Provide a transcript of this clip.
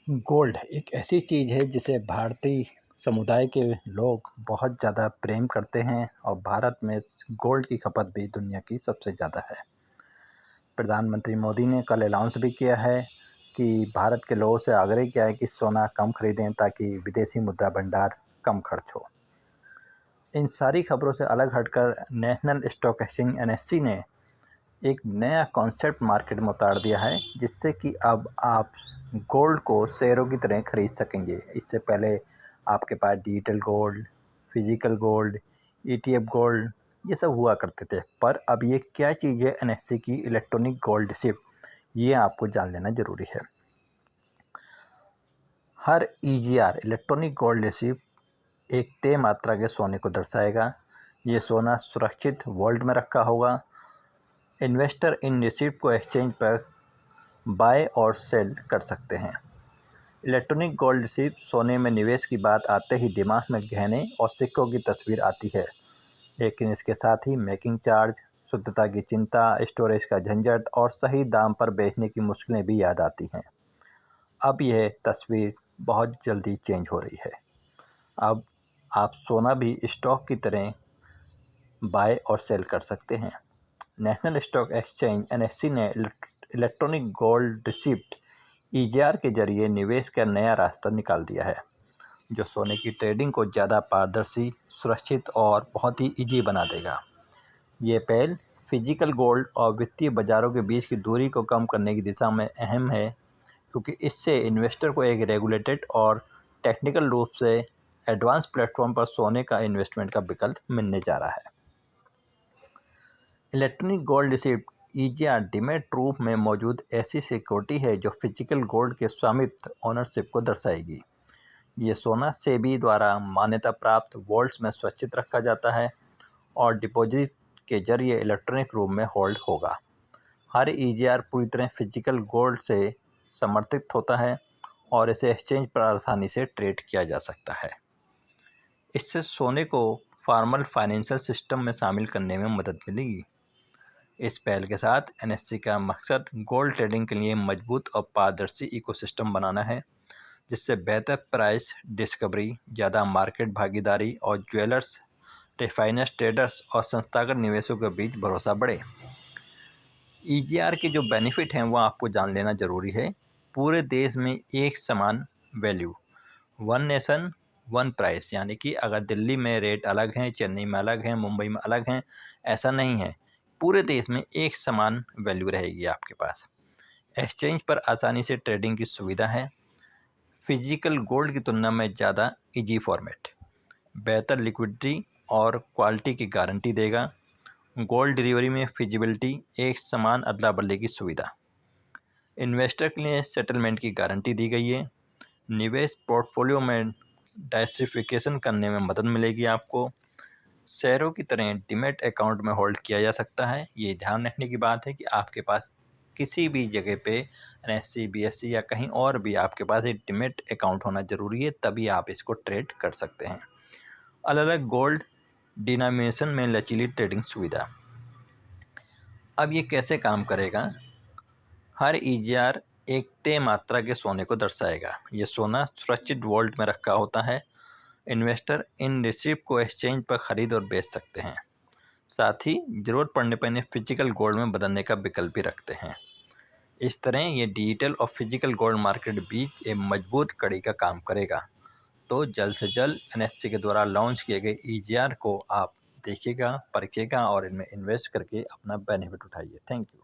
Gold एक ऐसी चीज़ है जिसे भारतीय समुदाय के लोग बहुत ज़्यादा प्रेम करते हैं और भारत में गोल्ड की खपत भी दुनिया की सबसे ज़्यादा है। प्रधानमंत्री मोदी ने कल अनाउंस भी किया है कि भारत के लोगों से आग्रह किया है कि सोना कम खरीदें ताकि विदेशी मुद्रा भंडार कम खर्च हो। इन सारी खबरों से अलग हटकर नेशनल स्टॉक एक्सचेंज एनएससी ने एक नया कॉन्सेप्ट मार्केट में उतार दिया है, जिससे कि अब आप गोल्ड को शेयरों की तरह खरीद सकेंगे। इससे पहले आपके पास digital gold, physical gold, ETF gold ये सब हुआ करते थे, पर अब ये क्या चीज़ है एनएससी की इलेक्ट्रॉनिक गोल्ड रिसिप्ट, ये आपको जान लेना ज़रूरी है। हर ईजीआर इलेक्ट्रॉनिक गोल्ड रिसिप्ट एक तय मात्रा के सोने को दर्शाएगा। ये सोना सुरक्षित वॉल्ट में रखा होगा। इन्वेस्टर इन रिसिप्ट को एक्सचेंज पर बाय और सेल कर सकते हैं। इलेक्ट्रॉनिक गोल्ड रिसिप्ट सोने में निवेश की बात आते ही दिमाग में गहने और सिक्कों की तस्वीर आती है, लेकिन इसके साथ ही मेकिंग चार्ज, शुद्धता की चिंता, स्टोरेज का झंझट और सही दाम पर बेचने की मुश्किलें भी याद आती हैं। अब यह तस्वीर बहुत जल्दी चेंज हो रही है। अब आप सोना भी स्टॉक की तरह बाय और सेल कर सकते हैं। नेशनल स्टॉक एक्सचेंज एनएससी ने इलेक्ट्रॉनिक गोल्ड रिसिप्ट ईजीआर के जरिए निवेश का नया रास्ता निकाल दिया है, जो सोने की ट्रेडिंग को ज़्यादा पारदर्शी, सुरक्षित और बहुत ही ईजी बना देगा। ये पहल फिजिकल गोल्ड और वित्तीय बाज़ारों के बीच की दूरी को कम करने की दिशा में अहम है, क्योंकि इससे इन्वेस्टर को एक रेगुलेटेड और टेक्निकल रूप से एडवांस प्लेटफॉर्म पर सोने का इन्वेस्टमेंट का विकल्प मिलने जा रहा है। Electronic gold receipt EGR demat रूप में मौजूद ऐसी सिक्योरिटी है जो फिजिकल गोल्ड के स्वामित्व ओनरशिप को दर्शाएगी। ये सोना सेबी द्वारा मान्यता प्राप्त वॉल्ट्स में सुरक्षित रखा जाता है और डिपॉजिट के जरिए इलेक्ट्रॉनिक रूप में होल्ड होगा। हर ईजीआर पूरी तरह फिजिकल गोल्ड से समर्थित होता है और इसे एक्सचेंज पर आसानी से ट्रेड किया जा सकता है। इससे सोने को फॉर्मल फाइनेंशियल सिस्टम में शामिल करने में मदद मिलेगी। इस पहल के साथ एनएससी का मकसद गोल्ड ट्रेडिंग के लिए मजबूत और पारदर्शी इकोसिस्टम बनाना है, जिससे बेहतर प्राइस डिस्कवरी, ज़्यादा मार्केट भागीदारी और ज्वेलर्स, रिफाइनर्स, ट्रेडर्स और संस्थागत निवेशों के बीच भरोसा बढ़े। ईजीआर के जो बेनिफिट हैं वो आपको जान लेना ज़रूरी है। पूरे देश में एक समान value, one nation one price, यानी कि अगर दिल्ली में रेट अलग हैं, चेन्नई में अलग हैं, मुंबई में अलग हैं, ऐसा नहीं है। पूरे देश में एक समान वैल्यू रहेगी आपके पास। एक्सचेंज पर आसानी से ट्रेडिंग की सुविधा है। फिजिकल गोल्ड की तुलना में ज़्यादा इजी फॉर्मेट, बेहतर लिक्विडिटी और क्वालिटी की गारंटी देगा। गोल्ड डिलीवरी में फिजिबिलिटी, एक समान अदला बदली की सुविधा। इन्वेस्टर के लिए सेटलमेंट की गारंटी दी गई है। निवेश पोर्टफोलियो में डाइवर्सिफिकेशन करने में मदद मिलेगी आपको। शेयरों की तरह डीमैट अकाउंट में होल्ड किया जा सकता है। ये ध्यान रखने की बात है कि आपके पास किसी भी जगह पे एनएससी, बीएससी या कहीं और भी आपके पास एक डीमैट अकाउंट होना ज़रूरी है, तभी आप इसको ट्रेड कर सकते हैं। अलग अलग गोल्ड डिनोमिनेशन में लचीली ट्रेडिंग सुविधा। अब ये कैसे काम करेगा? हर ईजीआर एक तय मात्रा के सोने को दर्शाएगा। ये सोना सुरक्षित वॉल्ट में रखा होता है। इन्वेस्टर इन रिसिप्ट को एक्सचेंज पर खरीद और बेच सकते हैं। साथ ही ज़रूरत पड़ने पर इन्हें फिजिकल गोल्ड में बदलने का विकल्प भी रखते हैं। इस तरह ये डिजिटल और फिजिकल गोल्ड मार्केट बीच एक मजबूत कड़ी का काम करेगा। तो जल्द से जल्द एनएससी के द्वारा लॉन्च किए गए ईजीआर को आप देखिएगा, परखिएगा और इनमें इन्वेस्ट करके अपना बेनिफिट उठाइए। Thank you.